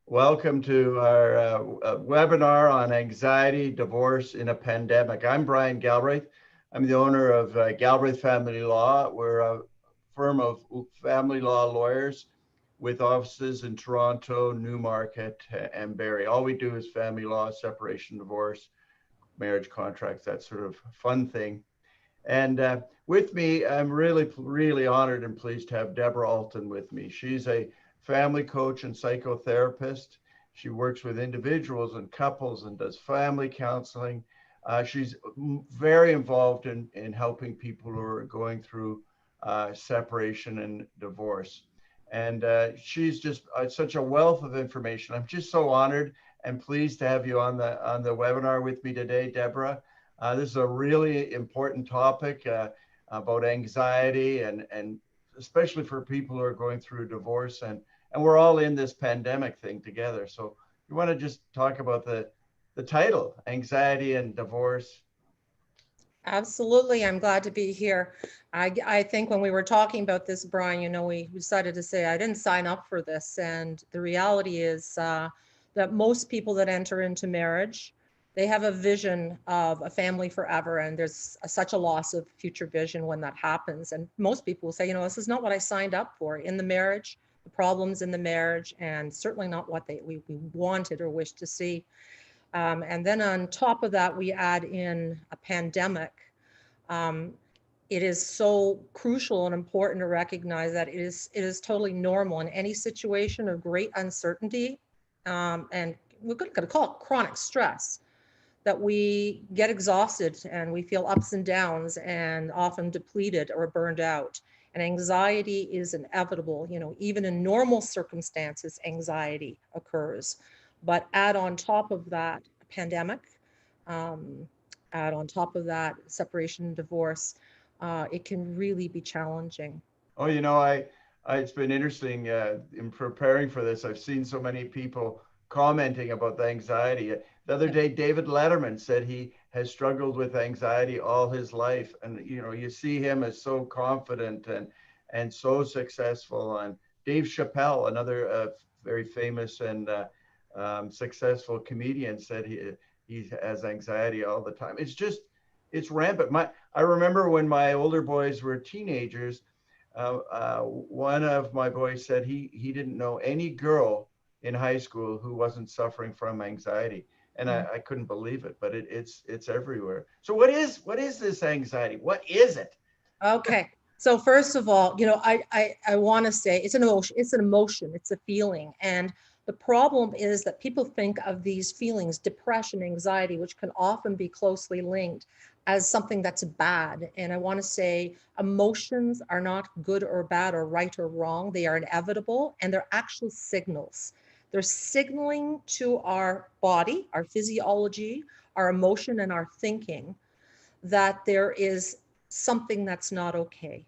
Welcome to our webinar on anxiety, divorce in a pandemic. I'm Brian Galbraith. I'm the owner of Galbraith Family Law. We're a firm of family law lawyers with offices in Toronto, Newmarket, and Barrie. All we do is family law, separation, divorce, marriage contracts, that sort of fun thing. And with me, I'm really honored and pleased to have Deborah Alton with me. She's a family coach and psychotherapist. She works with individuals and couples and does family counseling. She's very involved in helping people who are going through separation and divorce. And she's just such a wealth of information. I'm just so honored and pleased to have you on the webinar with me today, Deborah. This is a really important topic about anxiety and especially for people who are going through divorce and we're all in this pandemic thing together. So you want to just talk about the title, anxiety and divorce? Absolutely. I'm glad to be here. I think when we were talking about this, Brian, we decided to say I didn't sign up for this. And the reality is that most people that enter into marriage, they have a vision of a family forever. And there's such a loss of future vision when that happens. And most people will say, this is not what I signed up for in the marriage, the problems in the marriage, and certainly not what we wanted or wished to see. And then on top of that, we add in a pandemic. It is so crucial and important to recognize that it is totally normal in any situation of great uncertainty, and we're going to call it chronic stress, that we get exhausted and we feel ups and downs and often depleted or burned out. And anxiety is inevitable. Even in normal circumstances, anxiety occurs. But add on top of that a pandemic, add on top of that separation and divorce, it can really be challenging. Oh, it's been interesting in preparing for this. I've seen so many people commenting about the anxiety. The other day, David Letterman said he has struggled with anxiety all his life. And, you see him as so confident and so successful. And Dave Chappelle, another very famous and successful comedian, said he has anxiety all the time. It's rampant. I remember when my older boys were teenagers, one of my boys said he didn't know any girl in high school who wasn't suffering from anxiety. And I couldn't believe it, but it's everywhere. So what is this anxiety? What is it? Okay. So first of all, I want to say it's an emotion, it's a feeling. And the problem is that people think of these feelings, depression, anxiety, which can often be closely linked, as something that's bad. And I want to say emotions are not good or bad or right or wrong. They are inevitable, and they're actual signals. They're signaling to our body, our physiology, our emotion, and our thinking that there is something that's not okay.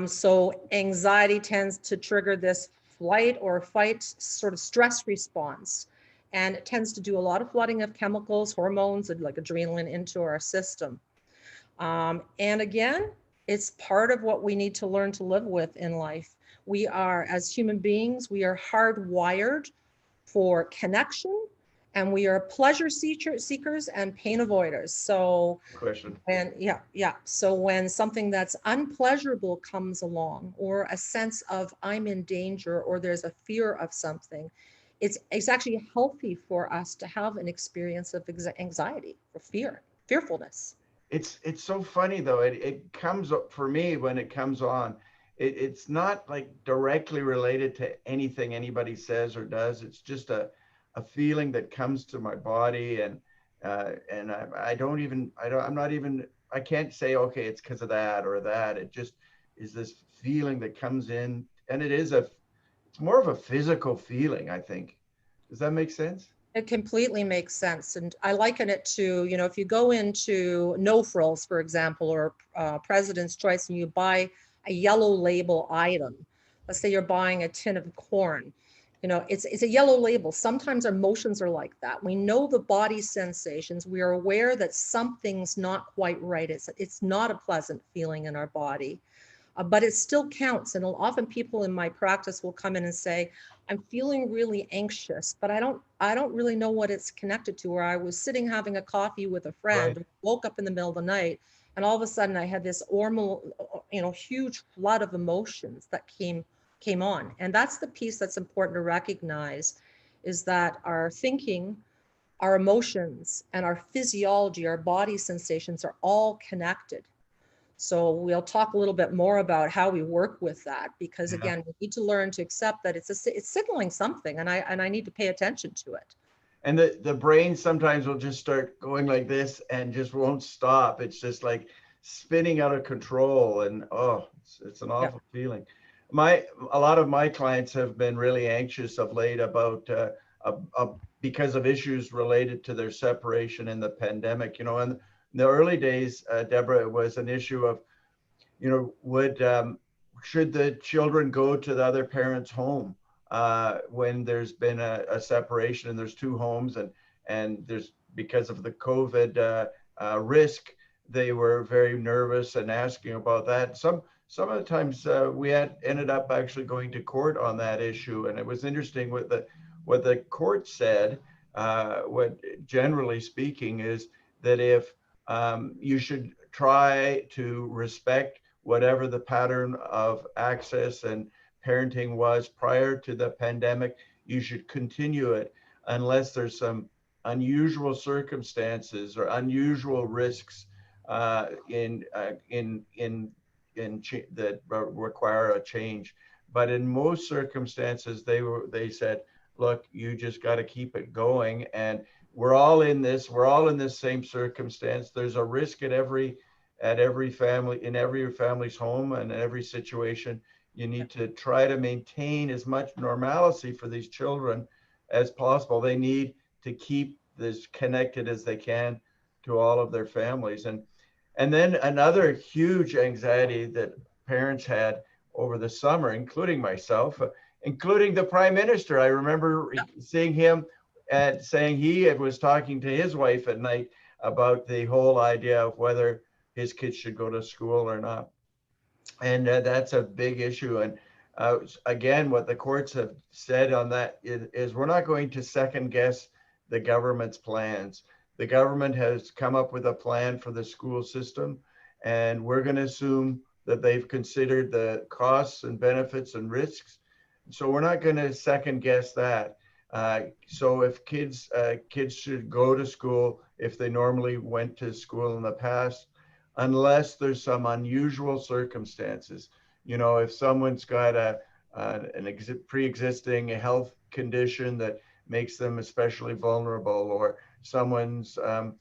So anxiety tends to trigger this flight or fight sort of stress response. And it tends to do a lot of flooding of chemicals, hormones, like adrenaline into our system. And again, it's part of what we need to learn to live with in life. We are, as human beings, we are hardwired for connection, and we are pleasure seekers and pain avoiders. So Question. So when something that's unpleasurable comes along, or a sense of I'm in danger, or there's a fear of something, it's actually healthy for us to have an experience of anxiety or fearfulness. It's so funny though. It comes up for me when it comes on. It's not like directly related to anything anybody says or does. It's just a feeling that comes to my body, and I can't say, okay, it's because of that or that. It just is this feeling that comes in, and it's more of a physical feeling, I think. Does that make sense? It completely makes sense. And I liken it to, if you go into No Frills, for example, or President's Choice, and you buy a yellow label item, let's say you're buying a tin of corn, it's a yellow label. Sometimes our emotions are like that. We know the body sensations. We are aware that something's not quite right. It's not a pleasant feeling in our body. but it still counts. And often people in my practice will come in and say, I'm feeling really anxious, but I don't really know what it's connected to. Or I was sitting having a coffee with a Right. friend, woke up in the middle of the night, and all of a sudden I had this huge flood of emotions that came on. And that's the piece that's important to recognize, is that our thinking, our emotions, and our physiology, our body sensations are all connected. So we'll talk a little bit more about how we work with that, because Yeah. again, we need to learn to accept that it's signaling something, and I need to pay attention to it. And the brain sometimes will just start going like this and just won't stop. It's just like spinning out of control, and oh, it's an Yeah. awful feeling. A lot of my clients have been really anxious of late about because of issues related to their separation in the pandemic. You know, in the early days, Deborah, it was an issue of, would should the children go to the other parent's home when there's been a separation and there's two homes, and there's, because of the COVID risk, they were very nervous and asking about that. Some of the times we had ended up actually going to court on that issue, and it was interesting what the court said. What generally speaking is that if you should try to respect whatever the pattern of access and parenting was prior to the pandemic, you should continue it unless there's some unusual circumstances or unusual risks that require a change. But in most circumstances, they said, look, you just got to keep it going, and we're all in this. We're all in this same circumstance. There's a risk at every family, in every family's home, and in every situation. You need to try to maintain as much normalcy for these children as possible. They need to keep this connected as they can to all of their families. And then another huge anxiety that parents had over the summer, including myself, including the prime minister. I remember seeing him and saying he was talking to his wife at night about the whole idea of whether his kids should go to school or not. And that's a big issue. And again, what the courts have said on that is we're not going to second guess the government's plans. The government has come up with a plan for the school system, and we're going to assume that they've considered the costs and benefits and risks. So we're not going to second guess that. So if kids should go to school if they normally went to school in the past, unless there's some unusual circumstances. You know, if someone's got pre-existing health condition that makes them especially vulnerable, or someone's uh,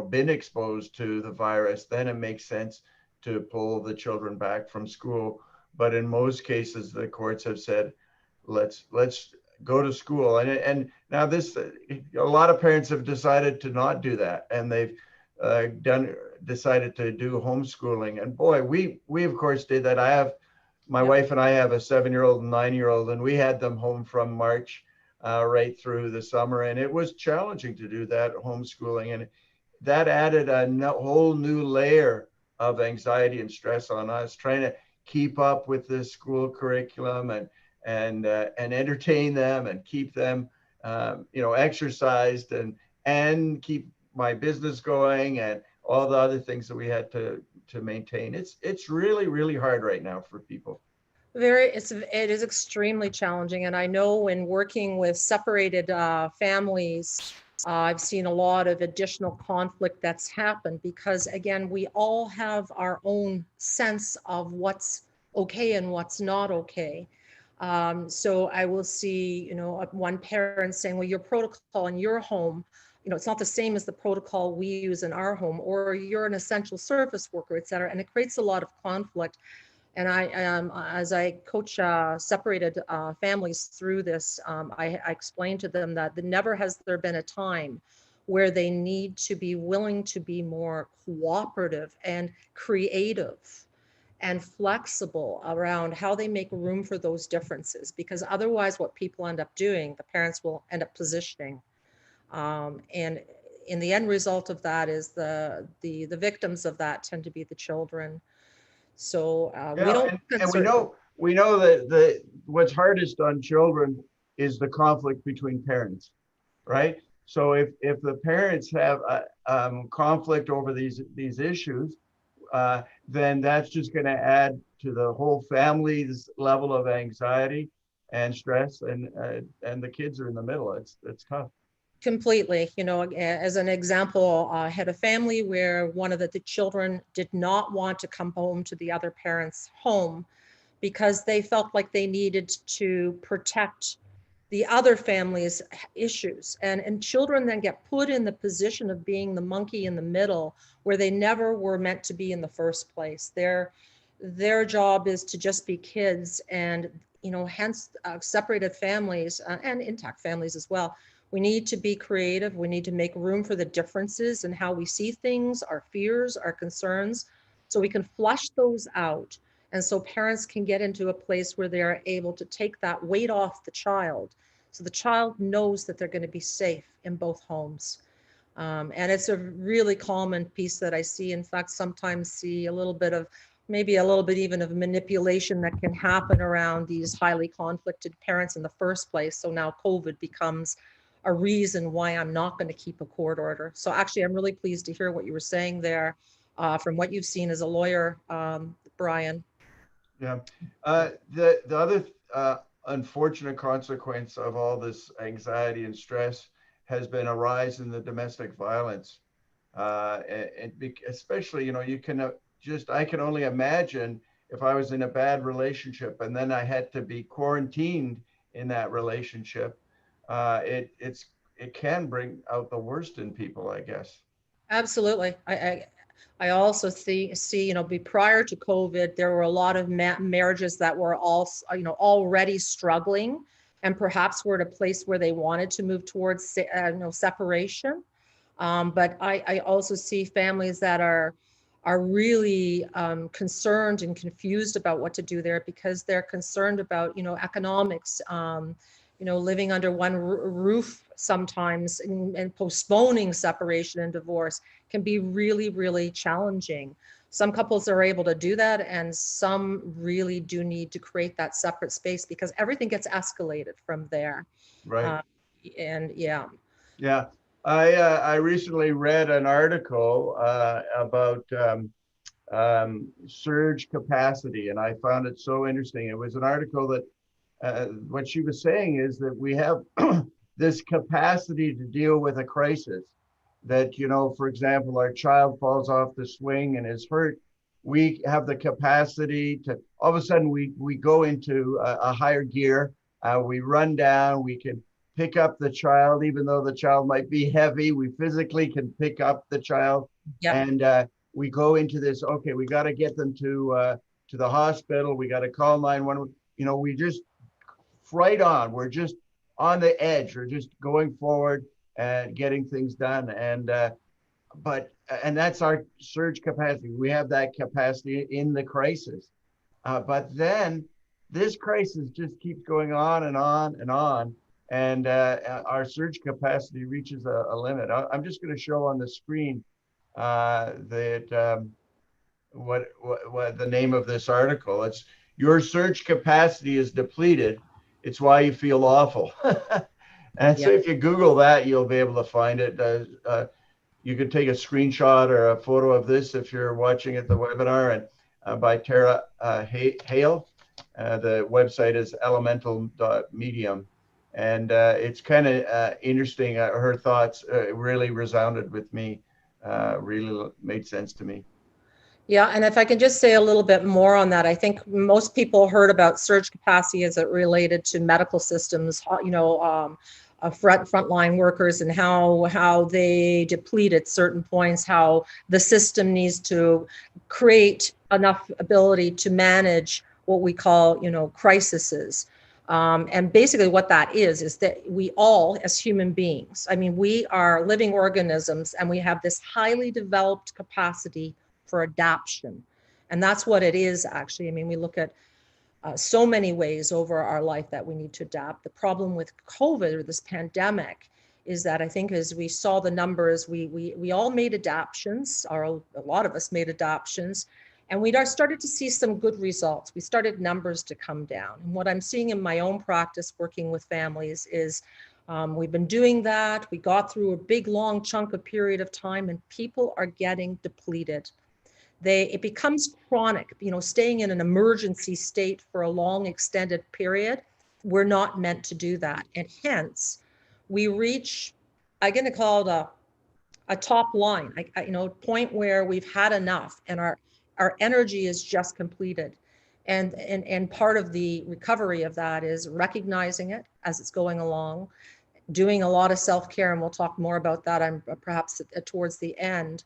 been exposed to the virus, then it makes sense to pull the children back from school. But in most cases, the courts have said, let's go to school. And now this, a lot of parents have decided to not do that, and they've decided to do homeschooling. And boy, we of course did that. My wife and I have a 7-year-old and 9-year-old, and we had them home from March right through the summer, and it was challenging to do that homeschooling, and that added a whole new layer of anxiety and stress on us, trying to keep up with the school curriculum and entertain them and keep them exercised and keep my business going and all the other things that we had to maintain. It's really hard right now for people. It is extremely challenging, and I know when working with separated families, I've seen a lot of additional conflict that's happened because, again, we all have our own sense of what's okay and what's not okay. So I will see, one parent saying, well, your protocol in your home, it's not the same as the protocol we use in our home, or you're an essential service worker, et cetera. And it creates a lot of conflict. And as I coach separated families through this, I explain to them that never has there been a time where they need to be willing to be more cooperative and creative and flexible around how they make room for those differences. Because otherwise, what people end up doing, the parents will end up positioning. And in the end result of that is the victims of that tend to be the children. So we Yeah, don't and concern. we know that what's hardest on children is the conflict between parents, right? So if the parents have conflict over these issues, then that's just going to add to the whole family's level of anxiety and stress, and the kids are in the middle. It's tough. Completely. As an example, I had a family where one of the children did not want to come home to the other parent's home because they felt like they needed to protect the other family's issues. And children then get put in the position of being the monkey in the middle where they never were meant to be in the first place. Their job is to just be kids, and hence separated families and intact families as well. We need to be creative. We need to make room for the differences in how we see things, our fears, our concerns, so we can flush those out. And so parents can get into a place where they're able to take that weight off the child. So the child knows that they're going to be safe in both homes. And it's a really common piece that I see. In fact, sometimes see a little bit of, maybe a little bit even of manipulation that can happen around these highly conflicted parents in the first place. So now COVID becomes a reason why I'm not going to keep a court order. So actually, I'm really pleased to hear what you were saying there from what you've seen as a lawyer, Brian. Yeah. The other unfortunate consequence of all this anxiety and stress has been a rise in the domestic violence. Especially, you can I can only imagine if I was in a bad relationship and then I had to be quarantined in that relationship. It can bring out the worst in people, I guess. Absolutely. I also see, be prior to COVID, there were a lot of marriages that were all, already struggling and perhaps were at a place where they wanted to move towards, separation. But I also see families that are really concerned and confused about what to do there because they're concerned about, economics, living under one roof sometimes and postponing separation and divorce can be really, really challenging. Some couples are able to do that, and some really do need to create that separate space because everything gets escalated from there. Right. And yeah. Yeah. I recently read an article about surge capacity, and I found it so interesting. It was an article that what she was saying is that we have this capacity to deal with a crisis. That, for example, our child falls off the swing and is hurt. We have the capacity to, all of a sudden, we go into a higher gear. We run down. We can pick up the child, even though the child might be heavy. We physically can pick up the child, Yep. and we go into this. Okay, we got to get them to the hospital. We got to call 911. We just right on. We're just on the edge. We're just going forward and getting things done. And that's our surge capacity. We have that capacity in the crisis. But then this crisis just keeps going on and on and on. And our surge capacity reaches a limit. I'm just going to show on the screen that what the name of this article. It's "Your surge capacity is depleted. It's why you feel awful." And so if you Google that, you'll be able to find it. You could take a screenshot or a photo of this if you're watching at the webinar, and by Tara Hale. The website is elemental.medium. And it's kind of interesting. Her thoughts really resounded with me, really made sense to me. Yeah, and if I can just say a little bit more on that, I think most people heard about surge capacity as it related to medical systems, frontline workers and how they deplete at certain points, how the system needs to create enough ability to manage what we call, crises. And basically what that is that we all, as human beings, we are living organisms and we have this highly developed capacity for adaptation. And that's what it is, actually. We look at so many ways over our life that we need to adapt. The problem with COVID or this pandemic is that I think as we saw the numbers, we all made adaptations, or a lot of us made adaptations, And we started to see some good results. We started numbers to come down. And what I'm seeing in my own practice working with families is we've been doing that. We got through a big, long chunk of period of time, and people are getting depleted. It becomes chronic, staying in an emergency state for a long extended period. We're not meant to do that. And hence we reach, I'm going to call it a top line, point where we've had enough and our energy is just completed. And part of the recovery of that is recognizing it as it's going along, doing a lot of self-care, and we'll talk more about that perhaps towards the end,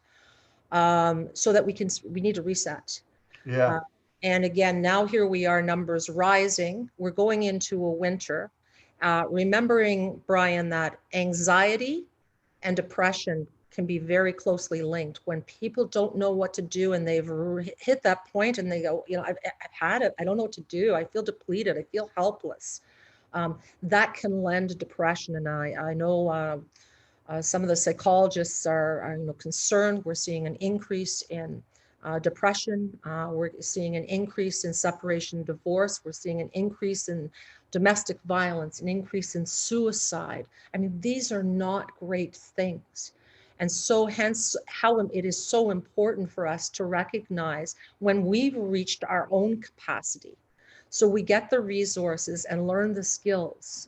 so that we need to reset. Yeah. And again, now here we are, numbers rising. We're going into a winter. Remembering, Brian, that anxiety and depression can be very closely linked. When people don't know what to do and they've hit that point and they go, I've had it, I don't know what to do, I feel depleted, I feel helpless. That can lend to depression. And I know some of the psychologists are concerned. We're seeing an increase in depression. We're seeing an increase in separation and divorce. We're seeing an increase in domestic violence, an increase in suicide. I mean, these are not great things. And so hence how it is so important for us to recognize when we've reached our own capacity. So we get the resources and learn the skills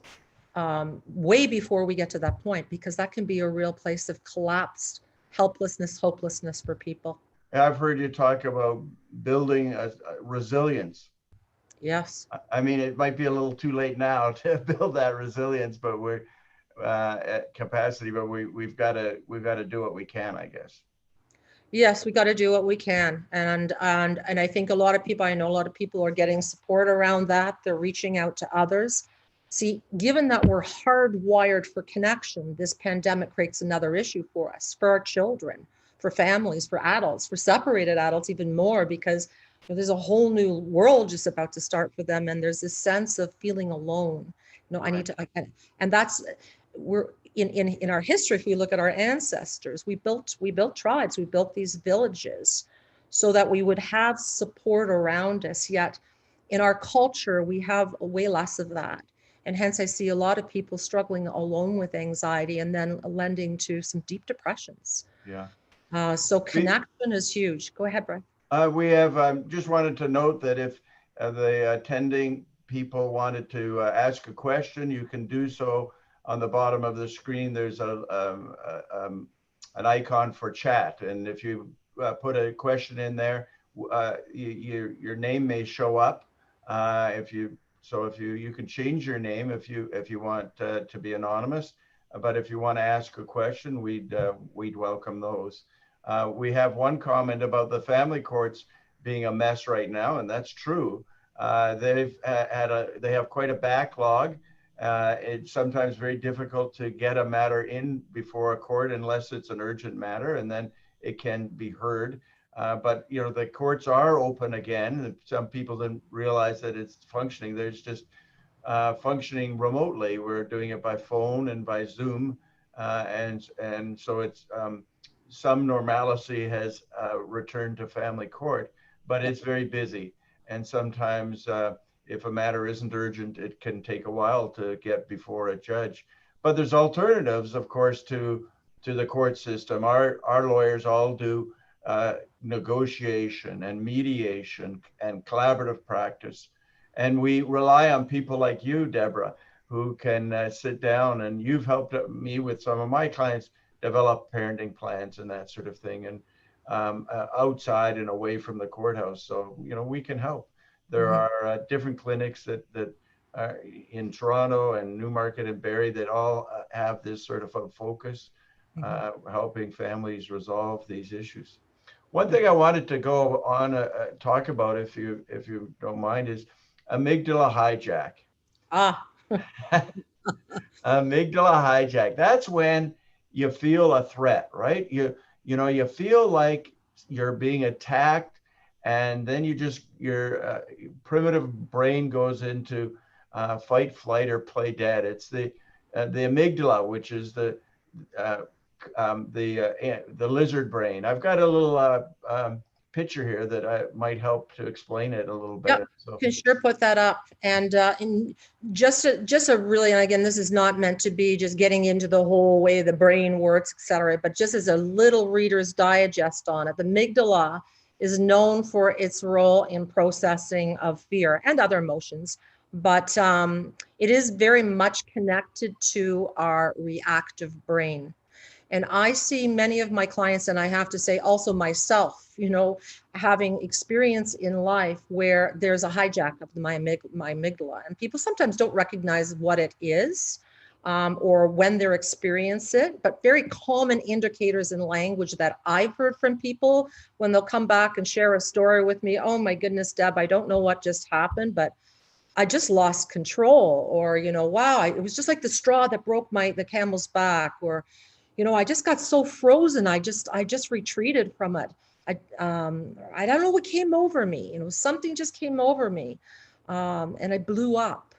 way before we get to that point, because that can be a real place of collapsed helplessness, hopelessness for people. I've heard you talk about building a resilience. Yes. I mean, it might be a little too late now to build that resilience, but we're at capacity, but we've got to do what we can, I guess. Yes, we got to do what we can. And I think I know a lot of people are getting support around that. They're reaching out to others. See, given that we're hardwired for connection, this pandemic creates another issue for us, for our children, for families, for adults, for separated adults even more, because there's a whole new world just about to start for them. And there's this sense of feeling alone. Right. I need to, and that's, we're in our history. If we look at our ancestors, we built tribes, we built these villages so that we would have support around us. Yet in our culture, we have way less of that. And hence I see a lot of people struggling alone with anxiety and then lending to some deep depressions. Yeah. So connection is huge. Go ahead, Brian. We have just wanted to note that if the attending people wanted to ask a question, you can do so on the bottom of the screen. There's an icon for chat. And if you put a question in there, your name may show up. You can change your name if you want to be anonymous, but if you want to ask a question, we'd welcome those. We have one comment about the family courts being a mess right now, and that's true. They have quite a backlog. It's sometimes very difficult to get a matter in before a court unless it's an urgent matter, and then it can be heard. But the courts are open again. Some people didn't realize that it's functioning. There's just functioning remotely. We're doing it by phone and by Zoom, and so it's some normalcy has returned to family court, but it's very busy. And sometimes if a matter isn't urgent, it can take a while to get before a judge. But there's alternatives, of course, to the court system. Our lawyers all do negotiation and mediation and collaborative practice. And we rely on people like you, Deborah, who can sit down, and you've helped me with some of my clients develop parenting plans and that sort of thing, and outside and away from the courthouse. So, we can help. There are different clinics that are in Toronto and Newmarket and Barrie that all have this sort of a focus, helping families resolve these issues. One thing I wanted to go on talk about, if you don't mind, is amygdala hijack. Amygdala hijack. That's when you feel a threat, right? You feel like you're being attacked, and then your primitive brain goes into fight, flight, or play dead. It's the amygdala, which is the lizard brain. I've got a little picture here that I might help to explain it a little Yep, better. So can sure put that up. And just a really, and again, this is not meant to be just getting into the whole way the brain works, et cetera, but just as a little Reader's Digest on it, the amygdala is known for its role in processing of fear and other emotions, but it is very much connected to our reactive brain. And I see many of my clients, and I have to say also myself, having experience in life where there's a hijack of my amygdala. And people sometimes don't recognize what it is or when they're experiencing it, but very common indicators in language that I've heard from people when they'll come back and share a story with me. Oh my goodness, Deb, I don't know what just happened, but I just lost control. Or, wow, it was just like the straw that broke the camel's back. Or, I just got so frozen. I just retreated from it. I don't know what came over me. Something just came over me, and I blew up,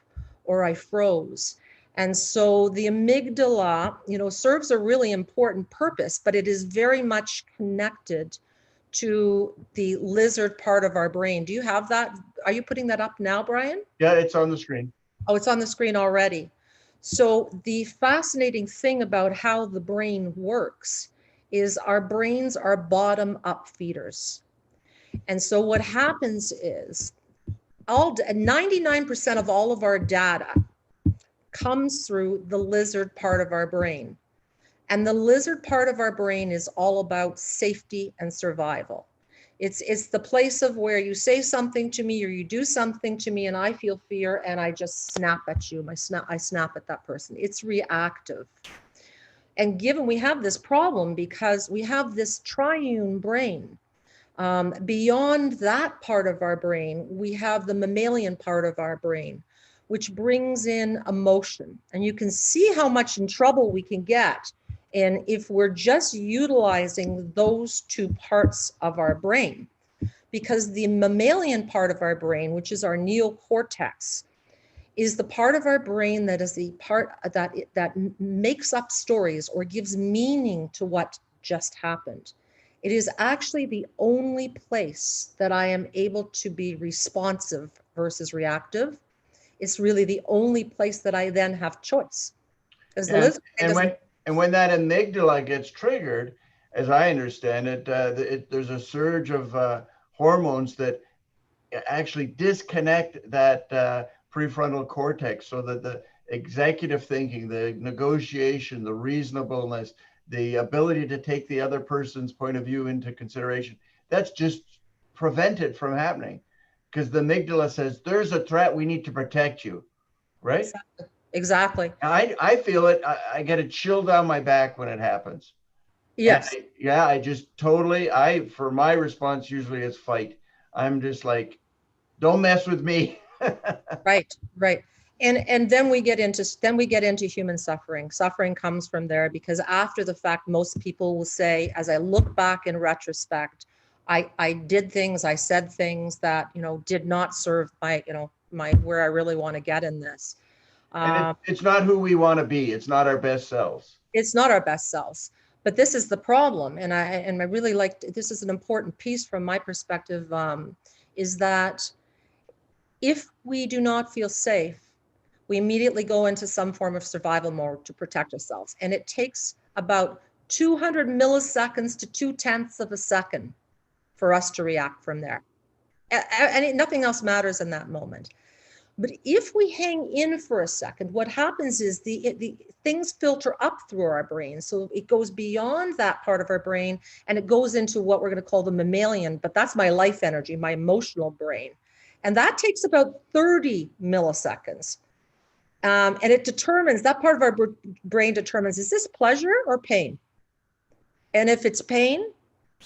or I froze. And so the amygdala, serves a really important purpose, but it is very much connected to the lizard part of our brain. Do you have that? Are you putting that up now, Brian? yeah, it's on the screen. Oh, it's on the screen already. So the fascinating thing about how the brain works is our brains are bottom-up feeders. And so what happens is 99% of all of our data comes through the lizard part of our brain. And the lizard part of our brain is all about safety and survival. It's the place of where you say something to me or you do something to me and I feel fear and I just snap at you. I snap at that person. It's reactive. And given we have this problem because we have this triune brain, beyond that part of our brain, we have the mammalian part of our brain, which brings in emotion. And you can see how much in trouble we can get. And if we're just utilizing those two parts of our brain, because the mammalian part of our brain, which is our neocortex, is the part of our brain that is the part that makes up stories or gives meaning to what just happened. It is actually the only place that I am able to be responsive versus reactive. It's really the only place that I then have choice. Because the lizard and when that amygdala gets triggered, as I understand it, there's a surge of hormones that actually disconnect that prefrontal cortex, so that the executive thinking, the negotiation, the reasonableness, the ability to take the other person's point of view into consideration, that's just prevented from happening because the amygdala says there's a threat, we need to protect you, right? Exactly. I feel it. I get a chill down my back when it happens. Yes. I just totally, for my response usually is fight. I'm just like, don't mess with me. Right. And then we get into human suffering. Suffering comes from there because after the fact, most people will say, as I look back in retrospect, I did things, I said things that, did not serve my where I really want to get in this. And it's not who we want to be. It's not our best selves. It's not our best selves. But this is the problem. And I really this is an important piece from my perspective, is that if we do not feel safe, we immediately go into some form of survival mode to protect ourselves. And it takes about 200 milliseconds to 2/10 of a second for us to react from there. And nothing else matters in that moment. But if we hang in for a second, what happens is the things filter up through our brain. So it goes beyond that part of our brain and it goes into what we're going to call the mammalian, but that's my life energy, my emotional brain. And that takes about 30 milliseconds. And it determines, that part of our brain determines, is this pleasure or pain? And if it's pain,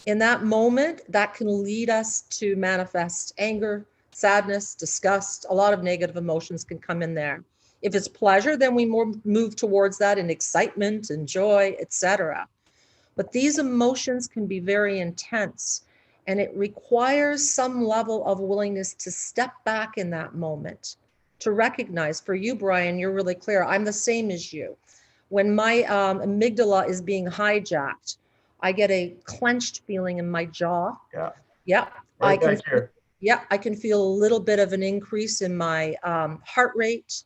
in that moment, that can lead us to manifest anger, sadness, disgust. A lot of negative emotions can come in there. If it's pleasure, then we move towards that in excitement and joy, etc. But these emotions can be very intense, and it requires some level of willingness to step back in that moment, to recognize. For you, Brian, you're really clear. I'm the same as you. When my amygdala is being hijacked, I get a clenched feeling in my jaw. Yeah. Yeah, I Right can. back here. Yeah, I can feel a little bit of an increase in my heart rate.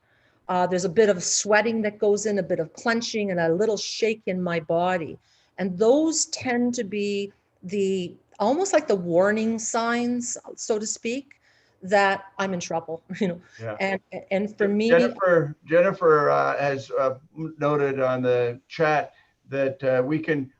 There's a bit of sweating that goes in, a bit of clenching, and a little shake in my body. And those tend to be the almost like the warning signs, so to speak, that I'm in trouble. Yeah. And for me, Jennifer has noted on the chat that we can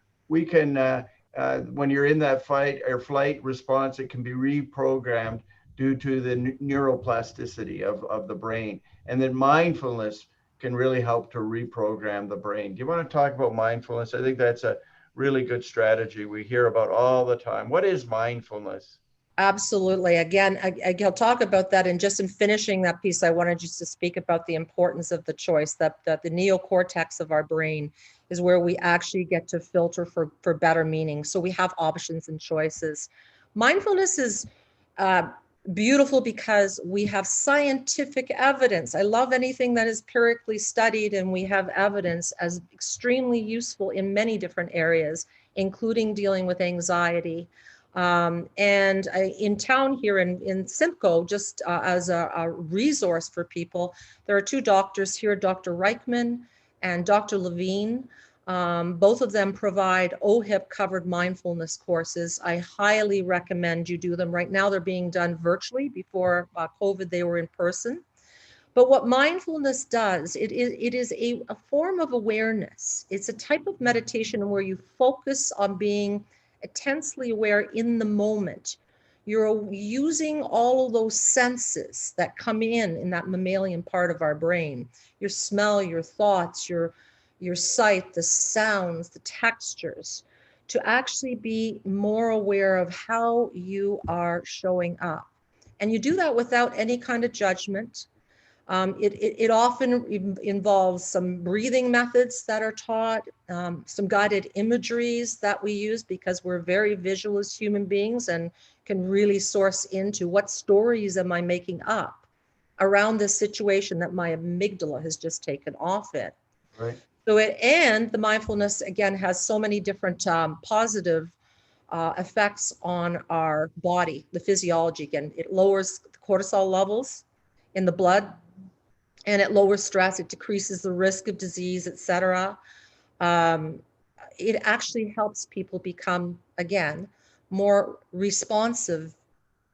when you're in that fight or flight response, it can be reprogrammed due to the neuroplasticity of the brain, and then mindfulness can really help to reprogram the brain. Do you want to talk about mindfulness? I think that's a really good strategy we hear about all the time. What is mindfulness? absolutely. Again, I'll talk about that. And just in finishing that piece, I wanted just to speak about the importance of the choice, that the neocortex of our brain is where we actually get to filter for better meaning. So we have options and choices. Mindfulness is beautiful because we have scientific evidence. I love anything that is empirically studied, and we have evidence as extremely useful in many different areas, including dealing with anxiety. And in town here in Simcoe, just as a resource for people, there are two doctors here, Dr. Reichman and Dr. Levine. Both of them provide OHIP covered mindfulness courses. I highly recommend you do them. Right now, they're being done virtually. Before COVID, they were in person. But what mindfulness does, it is a form of awareness. It's a type of meditation where you focus on being intensely aware in the moment. You're using all of those senses that come in that mammalian part of our brain, your smell, your thoughts, your sight, the sounds, the textures, to actually be more aware of how you are showing up. And you do that without any kind of judgment. It often involves some breathing methods that are taught, some guided imageries that we use because we're very visual as human beings and can really source into what stories am I making up around this situation that my amygdala has just taken off it. Right. So and the mindfulness, again, has so many different positive effects on our body, the physiology. Again, it lowers cortisol levels in the blood, and it lowers stress, it decreases the risk of disease, etc. It actually helps people become, again, more responsive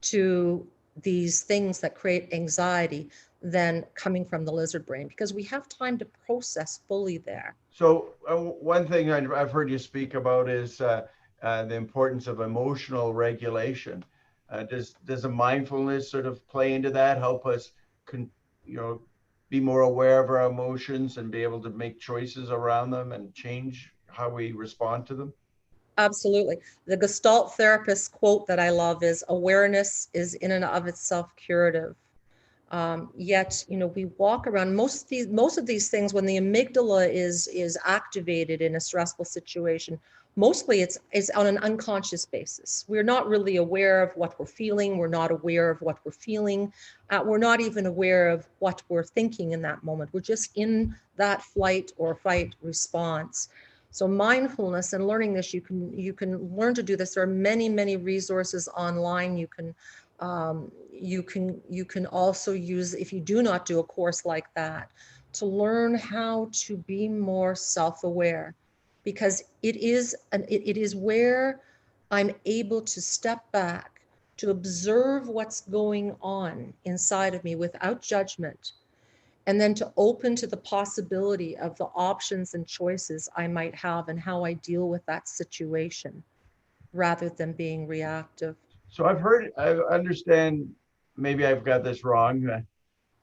to these things that create anxiety than coming from the lizard brain, because we have time to process fully there. So one thing I've heard you speak about is the importance of emotional regulation. Does a mindfulness sort of play into that, help us, you know, be more aware of our emotions and be able to make choices around them and change how we respond to them? Absolutely. The Gestalt therapist quote that I love is, awareness is in and of itself curative. Yet, we walk around most of these things when the amygdala is activated in a stressful situation. Mostly it's on an unconscious basis. We're not really aware of what we're feeling. We're not aware of what we're feeling. We're not even aware of what we're thinking in that moment. We're just in that flight or fight response. So mindfulness and learning this, you can learn to do this. There are many resources online. You can also use, if you do not do a course like that, to learn how to be more self-aware, because it is where I'm able to step back, to observe what's going on inside of me without judgment, and then to open to the possibility of the options and choices I might have and how I deal with that situation rather than being reactive. So I understand, maybe I've got this wrong.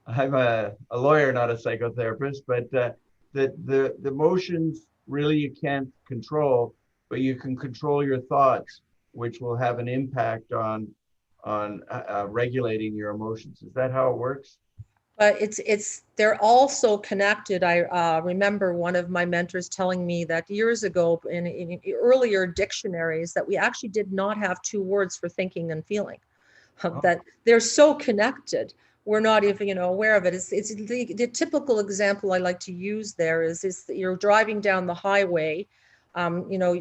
I'm a lawyer, not a psychotherapist, but the emotions really you can't control, but you can control your thoughts, which will have an impact on regulating your emotions. Is that how it works? But they're also connected. I remember one of my mentors telling me that years ago in earlier dictionaries that we actually did not have two words for thinking and feeling, that they're so connected. We're not even, aware of it. It's the typical example I like to use there is that you're driving down the highway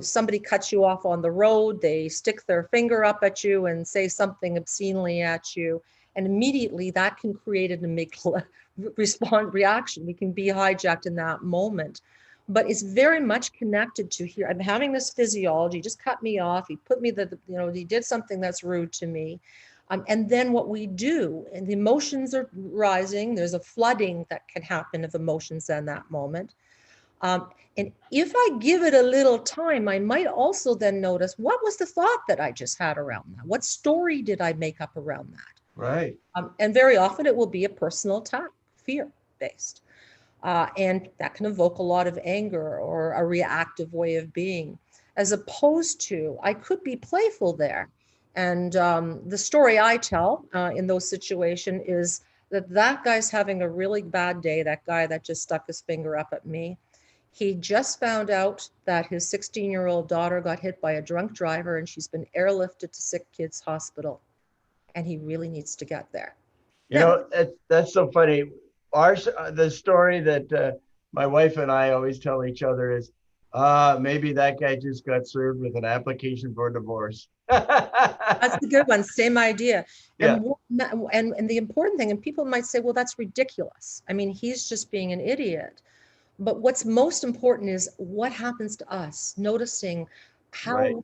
Somebody cuts you off on the road, they stick their finger up at you and say something obscenely at you. And immediately that can create an amygdala reaction. We can be hijacked in that moment. But it's very much connected to here. I'm having this physiology, just cut me off. He put me he did something that's rude to me. And then what we do, and the emotions are rising, there's a flooding that can happen of emotions in that moment. And if I give it a little time, I might also then notice, what was the thought that I just had around that? What story did I make up around that? Right. And very often it will be a personal attack, fear-based. And that can evoke a lot of anger or a reactive way of being, as opposed to, I could be playful there. And the story I tell in those situations is that guy's having a really bad day, that guy that just stuck his finger up at me. He just found out that his 16-year-old daughter got hit by a drunk driver and she's been airlifted to Sick Kids Hospital. And he really needs to get there. That's so funny. The story that my wife and I always tell each other is, maybe that guy just got served with an application for divorce. That's a good one. Same idea. Yeah. And the important thing, and people might say, well, that's ridiculous. I mean, he's just being an idiot. But what's most important is what happens to us, noticing how, right.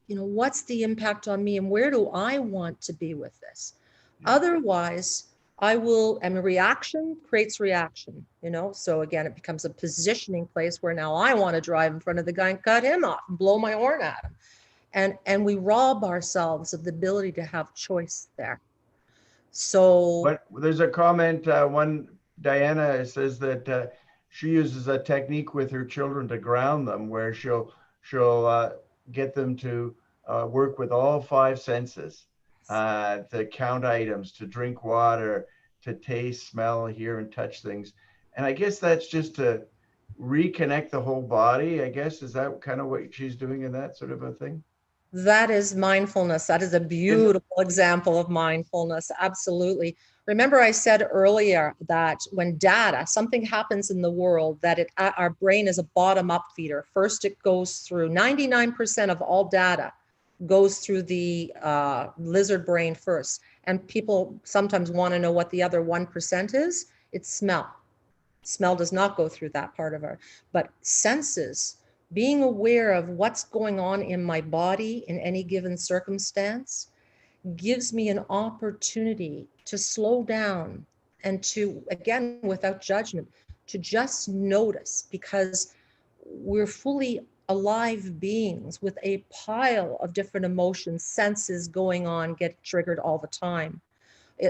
What's the impact on me and where do I want to be with this? Yeah. Otherwise, reaction creates reaction, So again, it becomes a positioning place where now I want to drive in front of the guy and cut him off and blow my horn at him. And we rob ourselves of the ability to have choice there. So. But there's a comment, Diana says that she uses a technique with her children to ground them, where she'll get them to work with all 5 senses, to count items, to drink water, to taste, smell, hear, and touch things. And I guess that's just to reconnect the whole body, I guess. Is that kind of what she's doing in that sort of a thing? That is mindfulness. That is a beautiful example of mindfulness. Absolutely. Remember, I said earlier that when something happens in the world, that our brain is a bottom-up feeder. First, it goes through 99% of all data goes through the lizard brain first. And people sometimes want to know what the other 1% is. It's smell. Smell does not go through that part of but senses, being aware of what's going on in my body in any given circumstance, gives me an opportunity to slow down and to, again, without judgment, to just notice, because we're fully alive beings with a pile of different emotions, senses going on, get triggered all the time.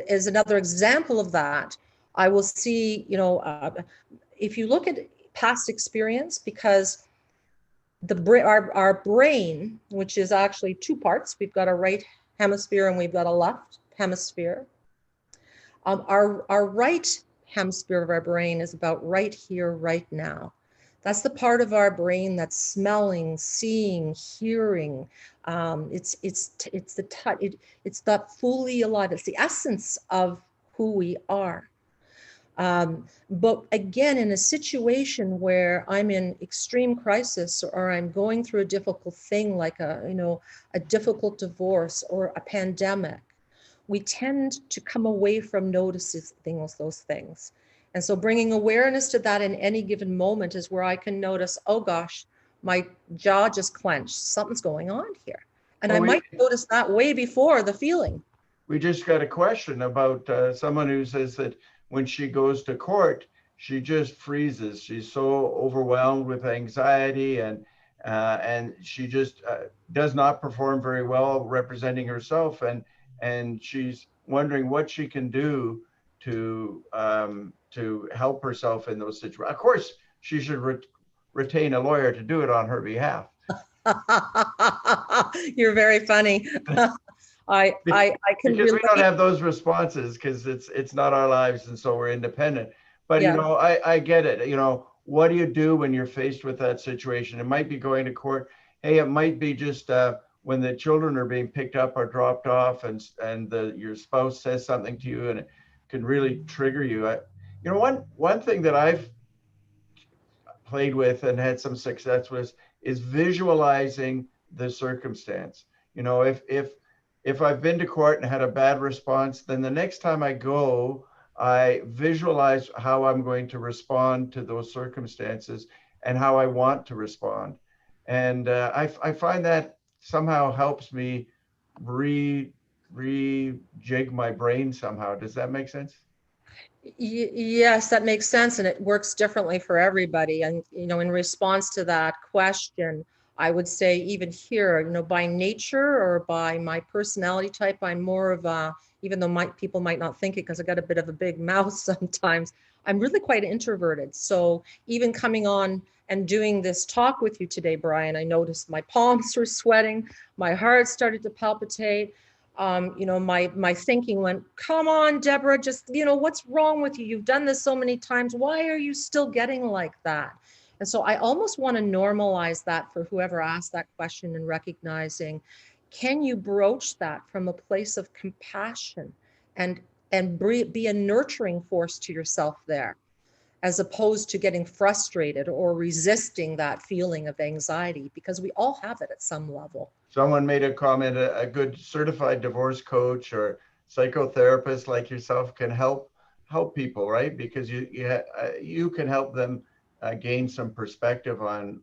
As another example of that, I will see, if you look at past experience, because our brain, which is actually 2 parts, we've got a right hemisphere and we've got a left hemisphere. Our right hemisphere of our brain is about right here, right now. That's the part of our brain that's smelling, seeing, hearing. It's the touch. It's that fully alive. It's the essence of who we are. But again, in a situation where I'm in extreme crisis or I'm going through a difficult thing, like a difficult divorce or a pandemic, we tend to come away from noticing those things. And so bringing awareness to that in any given moment is where I can notice, oh gosh, my jaw just clenched. Something's going on here. And I might notice that way before the feeling. We just got a question about someone who says that when she goes to court, she just freezes. She's so overwhelmed with anxiety, and she just does not perform very well representing herself. And she's wondering what she can do to help herself in those situations. Of course, she should retain a lawyer to do it on her behalf. You're very funny. I can because we don't have those responses because it's not our lives, and so we're independent. But yeah. I get it. What do you do when you're faced with that situation? It might be going to court. Hey, it might be just when the children are being picked up or dropped off, and your spouse says something to you, and it can really trigger you. One thing that played with and had some success with is visualizing the circumstance. You know, if I've been to court and had a bad response, then the next time I go, I visualize how I'm going to respond to those circumstances and how I want to respond. And I find that somehow helps me rejig my brain somehow. Does that make sense? Yes, that makes sense, and it works differently for everybody. And in response to that question, I would say even here, by nature or by my personality type, I'm more of a, even though people might not think it because I got a bit of a big mouth sometimes, I'm really quite introverted. So even coming on and doing this talk with you today, Brian, I noticed my palms were sweating, my heart started to palpitate. My thinking went, come on, Deborah, just, what's wrong with you? You've done this so many times. Why are you still getting like that? And so I almost want to normalize that for whoever asked that question, and recognizing, can you broach that from a place of compassion and be a nurturing force to yourself there, as opposed to getting frustrated or resisting that feeling of anxiety, because we all have it at some level. Someone made a comment, a good certified divorce coach or psychotherapist like yourself can help people, right? Because you can help them gain some perspective on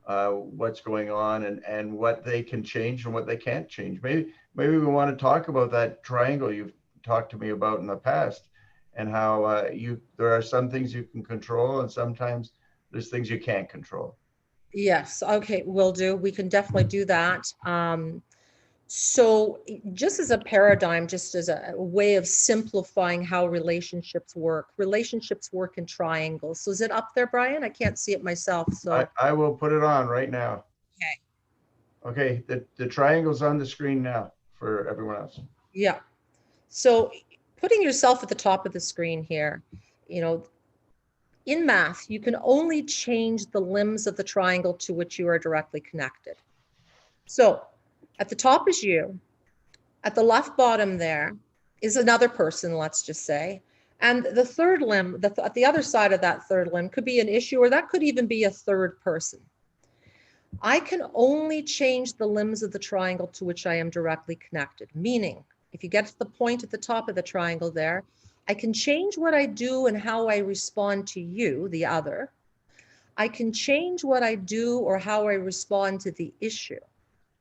what's going on and what they can change and what they can't change. Maybe we want to talk about that triangle you've talked to me about in the past, and how there are some things you can control and sometimes there's things you can't control. Yes. Okay. Will do. We can definitely do that. So just as a paradigm, just as a way of simplifying how relationships work in triangles. So is it up there, Brian? I can't see it myself. So I will put it on right now. Okay. Okay. The triangle's on the screen now for everyone else. Yeah. So putting yourself at the top of the screen here, in math, you can only change the limbs of the triangle to which you are directly connected. So at the top is you. At the left bottom there is another person, let's just say. And the third limb, at the other side of that third limb, could be an issue, or that could even be a third person. I can only change the limbs of the triangle to which I am directly connected, meaning if you get to the point at the top of the triangle there, I can change what I do and how I respond to you, the other. I can change what I do or how I respond to the issue.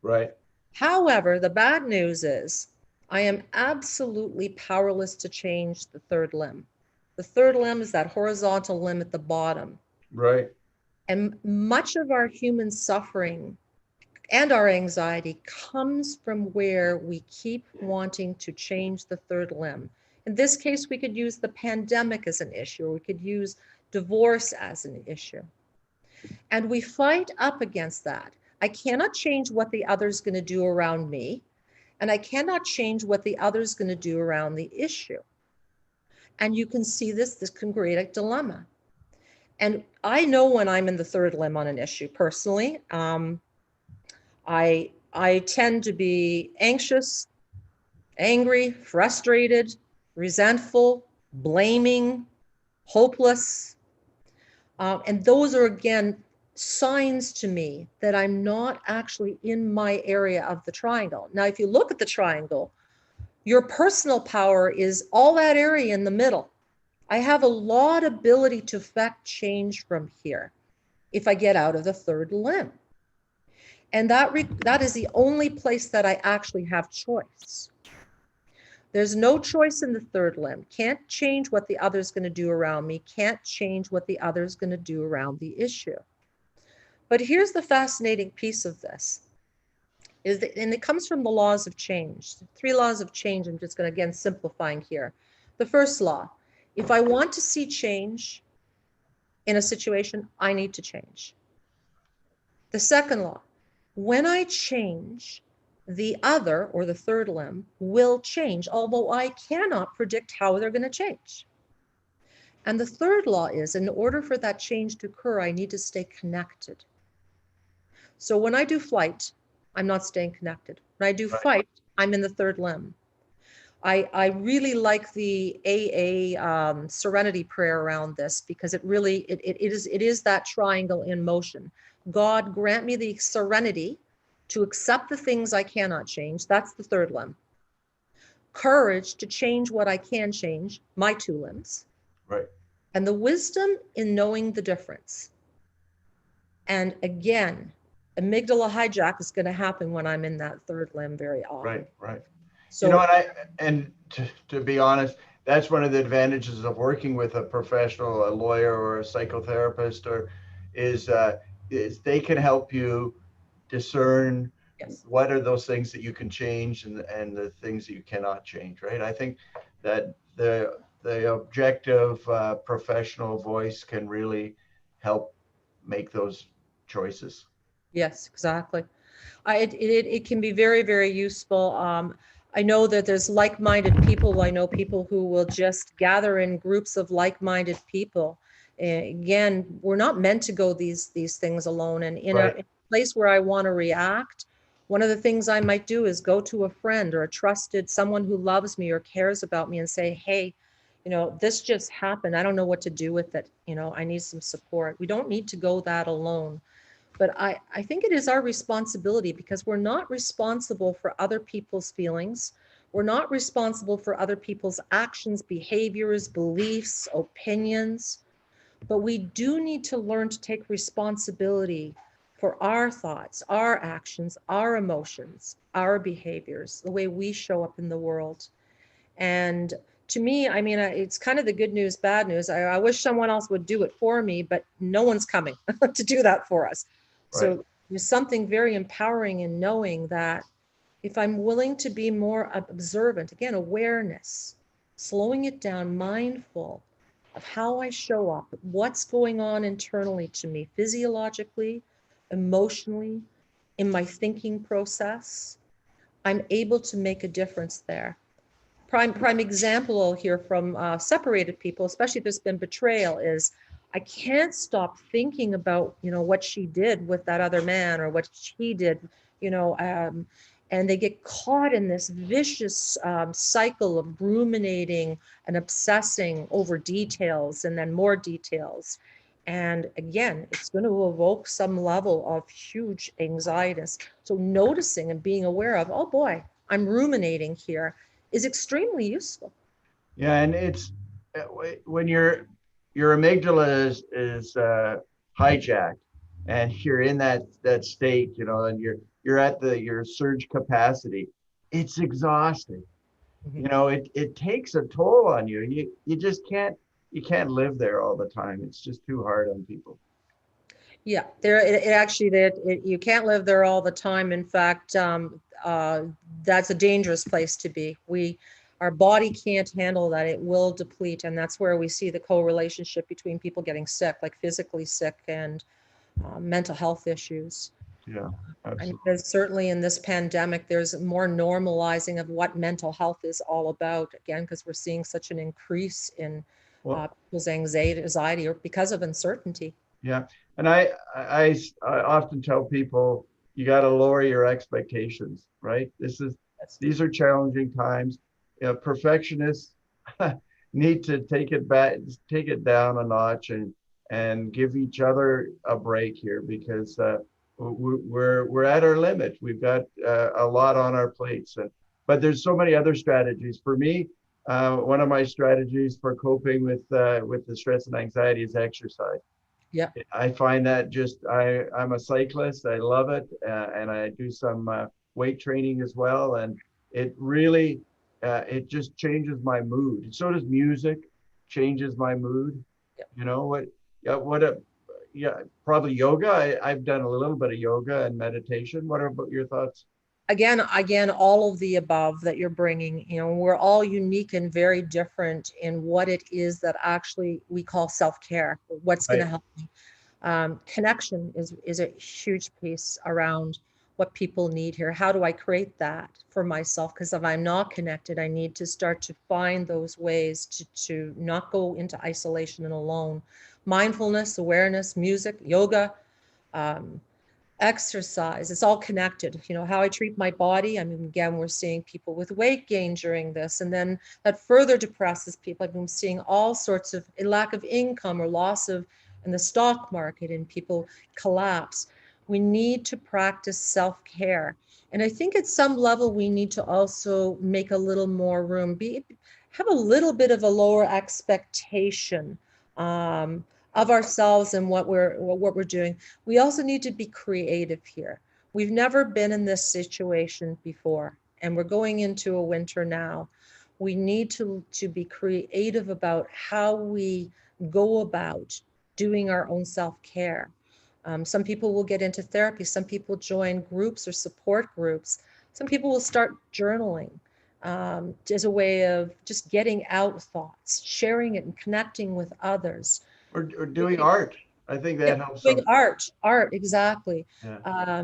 Right. However, the bad news is I am absolutely powerless to change the third limb. The third limb is that horizontal limb at the bottom. Right. And much of our human suffering and our anxiety comes from where we keep wanting to change the third limb. In this case, we could use the pandemic as an issue, or we could use divorce as an issue. And we fight up against that. I cannot change what the other's going to do around me, and I cannot change what the other's going to do around the issue. And you can see this can create a dilemma. And I know when I'm in the third limb on an issue personally. I tend to be anxious, angry, frustrated, resentful, blaming, hopeless. And those are, again, signs to me that I'm not actually in my area of the triangle. Now, if you look at the triangle, your personal power is all that area in the middle. I have a lot of ability to affect change from here if I get out of the third limb. And that is the only place that I actually have choice. There's no choice in the third limb. Can't change what the other's going to do around me. Can't change what the other's going to do around the issue. But here's the fascinating piece of this. And it comes from the laws of change. 3 laws of change. I'm just going to, again, simplifying here. The first law, if I want to see change in a situation, I need to change. The second law, when I change, the other, or the third limb, will change, although I cannot predict how they're going to change. And the third law is, in order for that change to occur, I need to stay connected. So when I do flight, I'm not staying connected. When I do fight, I'm in the third limb. I really like the AA serenity prayer around this, because it is that triangle in motion. God, grant me the serenity to accept the things I cannot change. That's the third limb. Courage to change what I can change, my two limbs. Right. And the wisdom in knowing the difference. And again, amygdala hijack is going to happen when I'm in that third limb very often. Right. Right. You know, So and to be honest, that's one of the advantages of working with a professional, a lawyer or a psychotherapist, or is they can help you discern yes, what are those things that you can change and the things that you cannot change, right? I think that the objective professional voice can really help make those choices. yes, exactly. It can be very, very useful. I know that there's like-minded people. I know people who will just gather in groups of like-minded people. Again, we're not meant to go these things alone. And in Right. a place where I want to react, one of the things I might do is go to a friend or a trusted someone who loves me or cares about me and say, hey, this just happened. I don't know what to do with it. I need some support. We don't need to go that alone. But I think it is our responsibility, because we're not responsible for other people's feelings. We're not responsible for other people's actions, behaviors, beliefs, opinions. But we do need to learn to take responsibility for our thoughts, our actions, our emotions, our behaviors, the way we show up in the world. And to me, I mean, it's kind of the good news, bad news. I wish someone else would do it for me, but no one's coming to do that for us. Right. So there's something very empowering in knowing that if I'm willing to be more observant, again, awareness, slowing it down, mindful of how I show up, what's going on internally to me, physiologically, emotionally, in my thinking process, I'm able to make a difference there. Prime example here from separated people, especially if there's been betrayal, is I can't stop thinking about what she did with that other man, or what he did, you know, um, and they get caught in this vicious cycle of ruminating and obsessing over details and then more details. And again, it's going to evoke some level of huge anxieties. So noticing and being aware of, oh boy, I'm ruminating here, is extremely useful. Yeah, and it's when your amygdala is hijacked, and you're in that state, and you're at your surge capacity. It's exhausting. Mhm. It takes a toll on you. You just can't live there all the time. It's just too hard on people. Yeah, it actually that you can't live there all the time. In fact, that's a dangerous place to be. Our body can't handle that. It will deplete, and that's where we see the co-relationship between people getting sick, like physically sick, and mental health issues. Yeah, And absolutely. there's certainly in this pandemic, there's more normalizing of what mental health is all about. Again, because we're seeing such an increase in Well, people's anxiety or because of uncertainty. yeah, and I often tell people you got to lower your expectations, right? That's These are challenging times. Perfectionists need to take it down a notch, and give each other a break here, because we're at our limit. We've got a lot on our plates, but there's so many other strategies. For me, one of my strategies for coping with the stress and anxiety is exercise. yeah. I find that I'm a cyclist. I love it, and I do some weight training as well. And it really it just changes my mood. So does music, changes my mood. Yeah. You know what? Yeah, yeah, probably yoga. I've done a little bit of yoga and meditation. What are about your thoughts? Again, all of the above that you're bringing, we're all unique and very different in what it is that actually we call self-care, what's going to Right. help me. Connection is a huge piece around what people need here. How do I create that for myself? Because if I'm not connected, I need to start to find those ways to not go into isolation and alone. Mindfulness, awareness, music, yoga, um, exercise, it's all connected. You know, how I treat my body. I mean, again, we're seeing people with weight gain during this, and then that further depresses people. I've been seeing all sorts of lack of income or loss of in the stock market, and people collapse. We need to practice self-care. And I think at some level we need to also make a little more room, have a little bit of a lower expectation of ourselves and what we're doing. We also need to be creative here. We've never been in this situation before, and we're going into a winter now. We need to be creative about how we go about doing our own self-care. Some people will get into therapy. Some people join groups or support groups. Some people will start journaling as a way of just getting out thoughts, sharing it and connecting with others. Or doing art. I think that helps. Doing art, exactly. Yeah.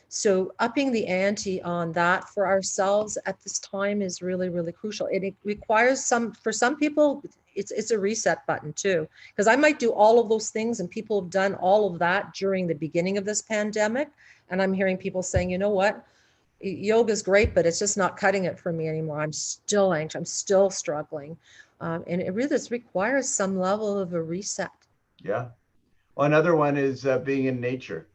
So upping the ante on that for ourselves at this time is really, really crucial. It requires for some people, it's a reset button too, because I might do all of those things and people have done all of that during the beginning of this pandemic. And I'm hearing people saying, you know what, yoga is great, but it's just not cutting it for me anymore. I'm still anxious. I'm still struggling. And it really just requires some level of a reset. Yeah. Well, another one is being in nature.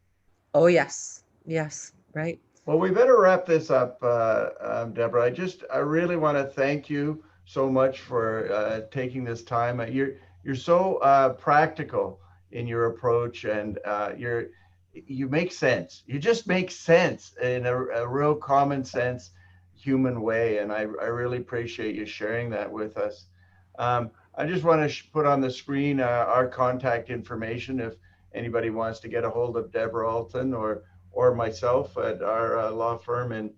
Oh, yes. Yes. Right. Well, we better wrap this up, Deborah. I really want to thank you so much for taking this time. You're so practical in your approach, and you make sense. You just make sense in a real common sense human way, and I really appreciate you sharing that with us. I just want to put on the screen our contact information if anybody wants to get a hold of Deborah Alton or myself at our law firm in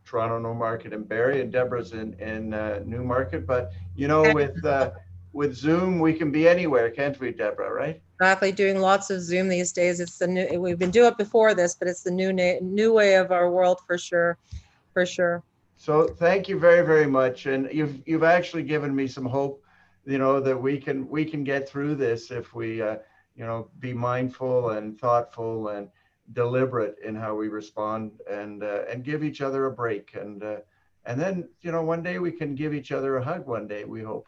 Toronto, Newmarket, and Barrie, and Deborah's in Newmarket. But you know, with Zoom, we can be anywhere, can't we, Deborah? Right? Exactly. Doing lots of Zoom these days. It's the new. We've been doing it before this, but it's the new way of our world for sure, for sure. So thank you very, very much, and you've actually given me some hope. You know that we can get through this if we be mindful and thoughtful and deliberate in how we respond and give each other a break and then one day we can give each other a hug one day, we hope.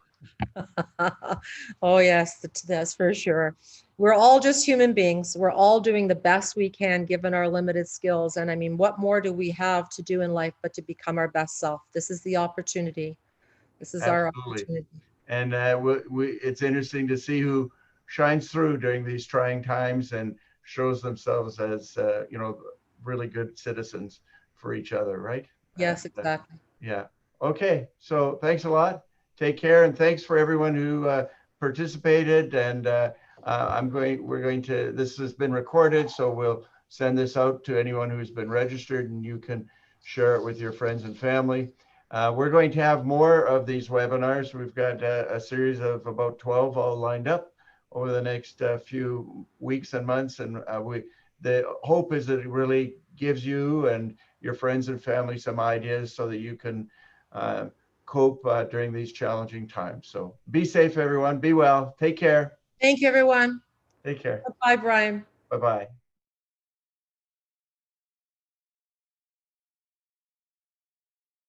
Oh yes, that's for sure. We're all just human beings. We're all doing the best we can given our limited skills. And I mean, what more do we have to do in life but to become our best self? This is the opportunity. This is our opportunity. And it's interesting to see who shines through during these trying times and shows themselves as really good citizens for each other, right? Yes, exactly. Yeah. Okay. So thanks a lot. Take care, and thanks for everyone who participated. And this has been recorded, so we'll send this out to anyone who's been registered, and you can share it with your friends and family. We're going to have more of these webinars. We've got a series of about 12 all lined up over the next few weeks and months. And the hope is that it really gives you and your friends and family some ideas so that you can cope during these challenging times. So be safe, everyone. Be well. Take care. Thank you, everyone. Take care. Bye, Brian. Bye-bye.